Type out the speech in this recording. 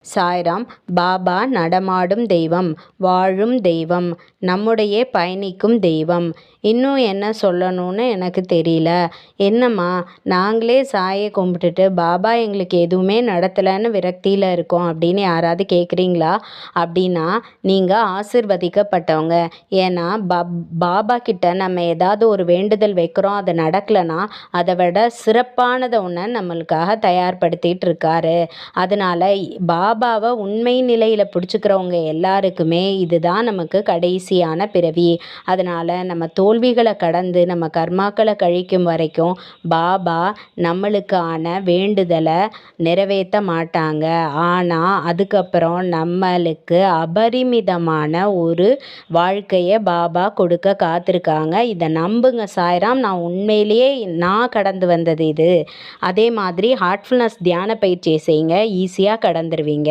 சாய்ராம். பாபா நடமாடும் தெய்வம், வாழும் தெய்வம், நம்முடைய பயணிக்கும் தெய்வம். இன்னும் என்ன சொல்லணும்னு எனக்கு தெரியல. என்னம்மா, நாங்களே சாயை கும்பிட்டுட்டு பாபா எங்களுக்கு எதுவுமே நடத்தலைன்னு விரக்தியில் இருக்கோம் அப்படின்னு யாராவது கேட்குறீங்களா? அப்படின்னா நீங்கள் ஆசிர்வதிக்கப்பட்டவங்க. ஏன்னா பாபா கிட்ட நம்ம ஏதாவது ஒரு வேண்டுதல் வைக்கிறோம், அது நடக்கலைன்னா அதை விட சிறப்பானதை ஒன்று நம்மளுக்காக தயார்படுத்திட்டு இருக்காரு. அதனால பாபாவை உண்மை நிலையில் பிடிச்சிக்கிறவங்க எல்லாருக்குமே இதுதான் நமக்கு கடைசியான பிறவி. அதனால் நம்ம தோல்விகளை கடந்து நம்ம கர்மாக்களை கழிக்கும் வரைக்கும் பாபா நம்மளுக்கான வேண்டுதலை நிறைவேற்ற மாட்டாங்க. ஆனால் அதுக்கப்புறம் நம்மளுக்கு அபரிமிதமான ஒரு வாழ்க்கையை பாபா கொடுக்க காத்திருக்காங்க. இதை நம்புங்க சாய்ராம். நான் உண்மையிலேயே நான் கடந்து வந்தது இது. அதே மாதிரி ஹார்ட்ஃபுல்னஸ் தியான பயிற்சியை செய்யுங்க, ஈஸியாக கடந்துருவீங்க.